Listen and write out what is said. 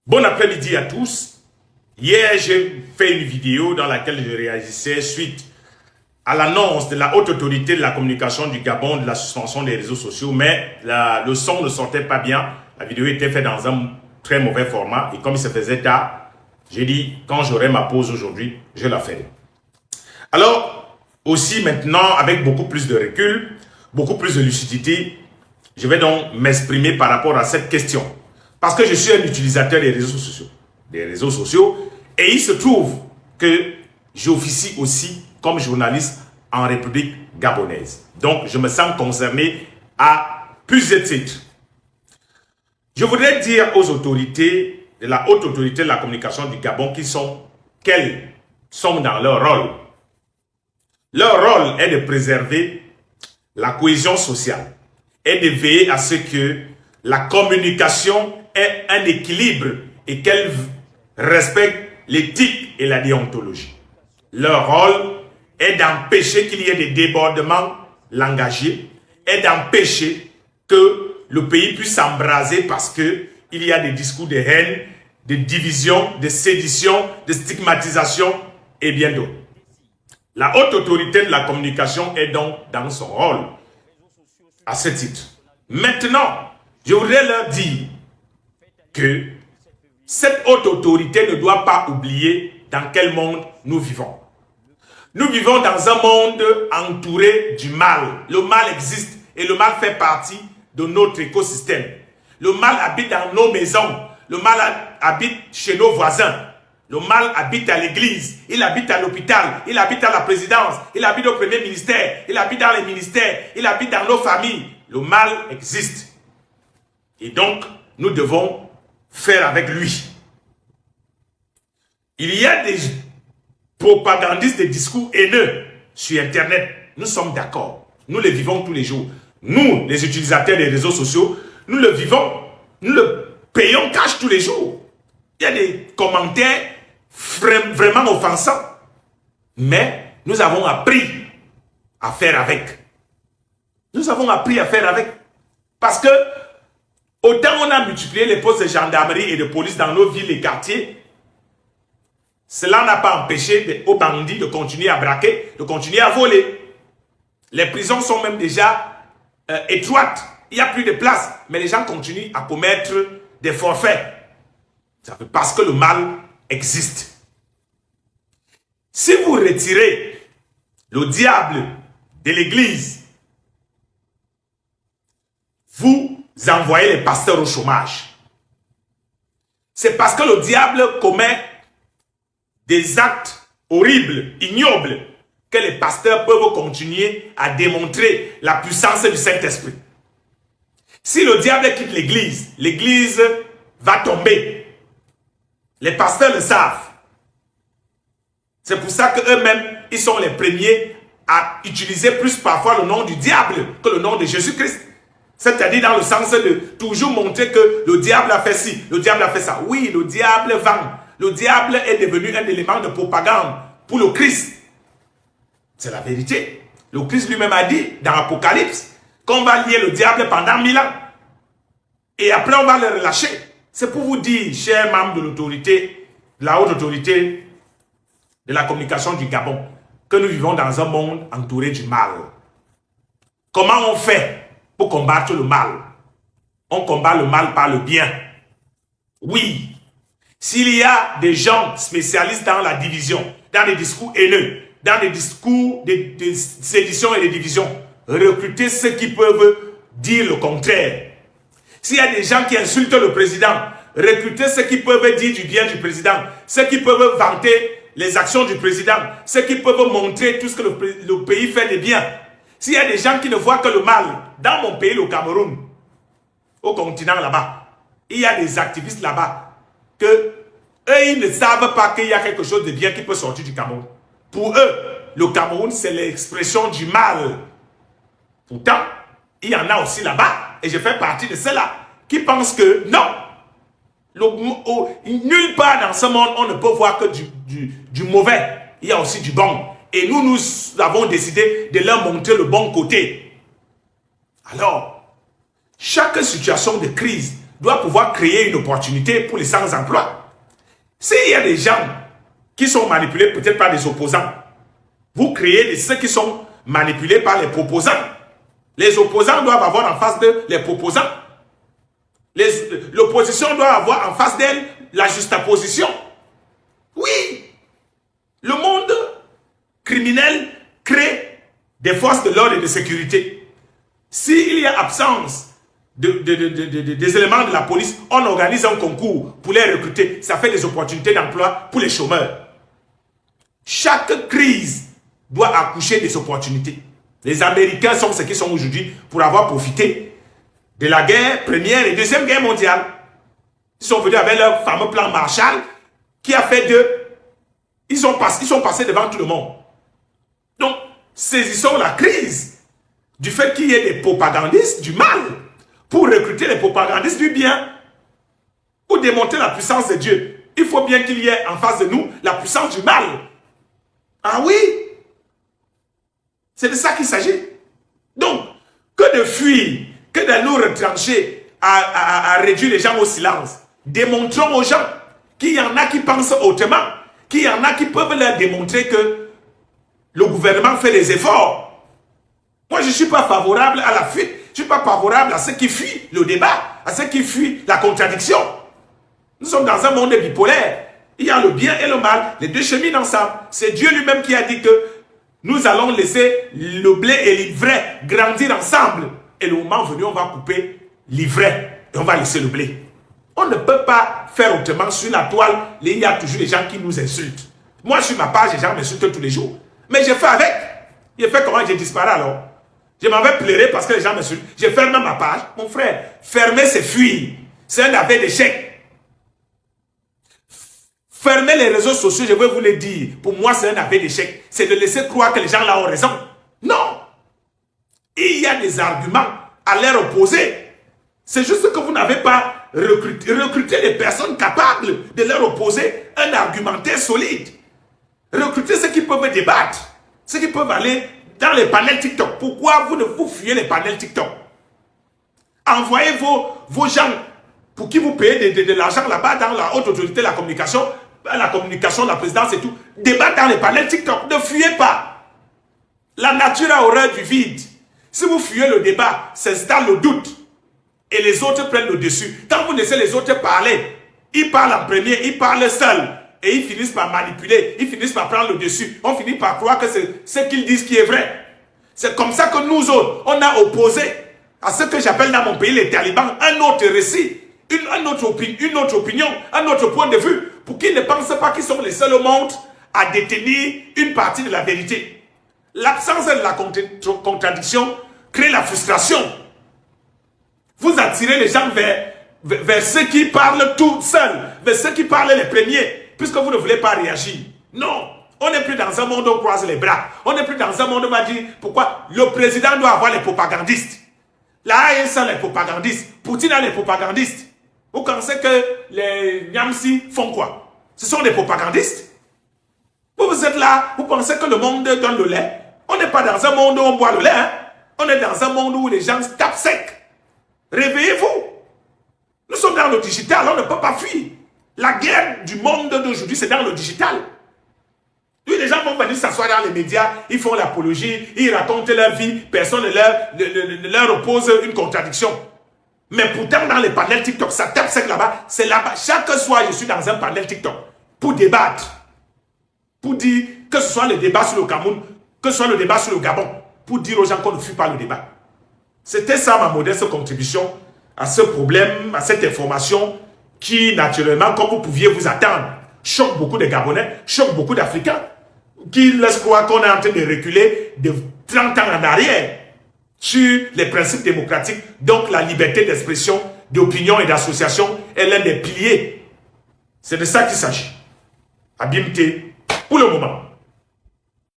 Bon après-midi à tous. Hier, j'ai fait une vidéo dans laquelle je réagissais suite à l'annonce de la haute autorité de la communication du Gabon de la suspension des réseaux sociaux, mais le son ne sortait pas bien. La vidéo était faite dans un très mauvais format et comme il se faisait tard, j'ai dit quand j'aurai ma pause aujourd'hui, je la ferai. Alors, aussi maintenant, avec beaucoup plus de recul, beaucoup plus de lucidité, je vais donc m'exprimer par rapport à cette question. Parce que je suis un utilisateur des réseaux sociaux, et il se trouve que j'officie aussi comme journaliste en République gabonaise. Donc, je me sens concerné à plusieurs titres. Je voudrais dire aux autorités, de la haute autorité de la communication du Gabon, quels sont dans leur rôle. Leur rôle est de préserver la cohésion sociale et de veiller à ce que la communication ait un équilibre et qu'elle respecte l'éthique et la déontologie. Leur rôle est d'empêcher qu'il y ait des débordements langagiers et d'empêcher que le pays puisse s'embraser parce qu'il y a des discours de haine, de division, de sédition, de stigmatisation et bien d'autres. La haute autorité de la communication est donc dans son rôle à ce titre. Maintenant, je voudrais leur dire que cette haute autorité ne doit pas oublier dans quel monde nous vivons. Nous vivons dans un monde entouré du mal. Le mal existe et le mal fait partie de notre écosystème. Le mal habite dans nos maisons. Le mal habite chez nos voisins. Le mal habite à l'église, il habite à l'hôpital, il habite à la présidence, il habite au premier ministère, il habite dans les ministères, il habite dans nos familles. Le mal existe. Et donc, nous devons faire avec lui. Il y a des propagandistes de discours haineux sur Internet. Nous sommes d'accord. Nous le vivons tous les jours. Nous, les utilisateurs des réseaux sociaux, nous le vivons. Nous le payons cash tous les jours. Il y a des commentaires vraiment offensants. Mais nous avons appris à faire avec. Nous avons appris à faire avec. Parce que autant on a multiplié les postes de gendarmerie et de police dans nos villes et quartiers, cela n'a pas empêché aux bandits de continuer à braquer, de continuer à voler. Les prisons sont même déjà étroites. Il n'y a plus de place. Mais les gens continuent à commettre des forfaits. Parce que le mal existe. Si vous retirez le diable de l'église, vous envoyez les pasteurs au chômage. C'est parce que le diable commet des actes horribles, ignobles, que les pasteurs peuvent continuer à démontrer la puissance du Saint-Esprit. Si le diable quitte l'église, l'église va tomber. Les pasteurs le savent. C'est pour ça qu'eux-mêmes, ils sont les premiers à utiliser plus parfois le nom du diable que le nom de Jésus-Christ. C'est-à-dire dans le sens de toujours montrer que le diable a fait ci, le diable a fait ça. Oui, le diable vend. Le diable est devenu un élément de propagande pour le Christ. C'est la vérité. Le Christ lui-même a dit dans l'Apocalypse qu'on va lier le diable pendant 1000 ans. Et après on va le relâcher. C'est pour vous dire, chers membres de l'autorité, de la haute autorité de la communication du Gabon, que nous vivons dans un monde entouré du mal. Comment on fait pour combattre le mal? On combat le mal par le bien. Oui. S'il y a des gens spécialistes dans la division, dans des discours haineux, dans des discours de sédition et de division, recrutez ceux qui peuvent dire le contraire. S'il y a des gens qui insultent le président, recrutez ceux qui peuvent dire du bien du président, ceux qui peuvent vanter les actions du président, ceux qui peuvent montrer tout ce que le pays fait de bien. S'il y a des gens qui ne voient que le mal, dans mon pays, le Cameroun, au continent là-bas, il y a des activistes là-bas, que eux, ils ne savent pas qu'il y a quelque chose de bien qui peut sortir du Cameroun. Pour eux, le Cameroun, c'est l'expression du mal. Pourtant, il y en a aussi là-bas, et je fais partie de ceux-là, qui pensent que non, nulle part dans ce monde, on ne peut voir que du mauvais. Il y a aussi du bon. Et nous avons décidé de leur montrer le bon côté. Alors, chaque situation de crise doit pouvoir créer une opportunité pour les sans-emploi. S'il y a des gens qui sont manipulés peut-être par des opposants, vous créez ceux qui sont manipulés par les proposants. Les opposants doivent avoir en face d'eux les proposants. L'opposition doit avoir en face d'elle la juxtaposition. Oui, le monde criminel crée des forces de l'ordre et de sécurité. S'il y a absence des éléments de la police, on organise un concours pour les recruter. Ça fait des opportunités d'emploi pour les chômeurs. Chaque crise doit accoucher des opportunités. Les Américains sont ce qu'ils sont aujourd'hui pour avoir profité de la guerre, première et deuxième guerre mondiale. Ils sont venus avec leur fameux plan Marshall qui a fait d'eux, ils sont passés devant tout le monde. Donc, saisissons la crise du fait qu'il y ait des propagandistes du mal pour recruter les propagandistes du bien, pour démontrer la puissance de Dieu. Il faut bien qu'il y ait en face de nous la puissance du mal. Ah oui, c'est de ça qu'il s'agit. Donc, que de fuir, que de nous retrancher à réduire les gens au silence. Démontrons aux gens qu'il y en a qui pensent autrement, qu'il y en a qui peuvent leur démontrer que le gouvernement fait des efforts. Moi, je ne suis pas favorable à la fuite. Je ne suis pas favorable à ceux qui fuient le débat, à ceux qui fuient la contradiction. Nous sommes dans un monde bipolaire. Il y a le bien et le mal. Les deux cheminent ensemble. C'est Dieu lui-même qui a dit que nous allons laisser le blé et l'ivraie grandir ensemble. Et le moment venu, on va couper l'ivraie et on va laisser le blé. On ne peut pas faire autrement. Sur la toile, il y a toujours des gens qui nous insultent. Moi, sur ma page, les gens m'insultent tous les jours. Mais j'ai fait avec. J'ai fait comment? J'ai disparu alors. Je m'en vais pleurer parce que les gens m'insultent. J'ai fermé ma page. Mon frère, fermer, c'est fuir. C'est un aveu d'échec. Fermer les réseaux sociaux, je vais vous le dire. Pour moi, c'est un aveu d'échec. C'est de laisser croire que les gens là ont raison. Non. Il y a des arguments à leur opposer. C'est juste que vous n'avez pas recruté des personnes capables de leur opposer un argumentaire solide. Recruter ceux qui peuvent débattre, ceux qui peuvent aller dans les panels TikTok. Pourquoi vous ne vous fuyez les panels TikTok? Envoyez vos gens pour qui vous payez de l'argent là-bas dans la haute autorité de la communication, la présidence et tout. Débattre dans les panels TikTok. Ne fuyez pas. La nature a horreur du vide. Si vous fuyez le débat, s'installe le doute. Et les autres prennent le dessus. Quand vous laissez les autres parler, ils parlent en premier, ils parlent seuls. Et ils finissent par manipuler, ils finissent par prendre le dessus. On finit par croire que c'est ce qu'ils disent qui est vrai. C'est comme ça que nous autres, on a opposé à ce que j'appelle dans mon pays les talibans un autre récit, une autre opinion, un autre point de vue, pour qu'ils ne pensent pas qu'ils sont les seuls au monde à détenir une partie de la vérité. L'absence de la contradiction crée la frustration. Vous attirez les gens vers ceux qui parlent tout seuls, vers ceux qui parlent les premiers. Puisque vous ne voulez pas réagir. Non, on n'est plus dans un monde où on croise les bras. On n'est plus dans un monde où on va dire pourquoi le président doit avoir les propagandistes. La AES a les propagandistes. Poutine a les propagandistes. Vous pensez que les Nyamsi font quoi? Ce sont des propagandistes. Vous êtes là, vous pensez que le monde donne le lait. On n'est pas dans un monde où on boit le lait. Hein? On est dans un monde où les gens tapent sec. Réveillez-vous. Nous sommes dans le digital, on ne peut pas fuir. La guerre du monde d'aujourd'hui, c'est dans le digital. Oui, les gens vont venir s'asseoir dans les médias, ils font l'apologie, ils racontent leur vie, personne ne leur oppose une contradiction. Mais pourtant, dans les panels TikTok, ça tape sec là-bas, c'est là-bas. Chaque soir, je suis dans un panel TikTok pour débattre. Pour dire que ce soit le débat sur le Cameroun, que ce soit le débat sur le Gabon, pour dire aux gens qu'on ne fuit pas le débat. C'était ça ma modeste contribution à ce problème, à cette information qui, naturellement, comme vous pouviez vous attendre, choque beaucoup de Gabonais, choque beaucoup d'Africains, qui laissent croire qu'on est en train de reculer de 30 ans en arrière sur les principes démocratiques. Donc, la liberté d'expression, d'opinion et d'association est l'un des piliers. C'est de ça qu'il s'agit. Abimté, pour le moment.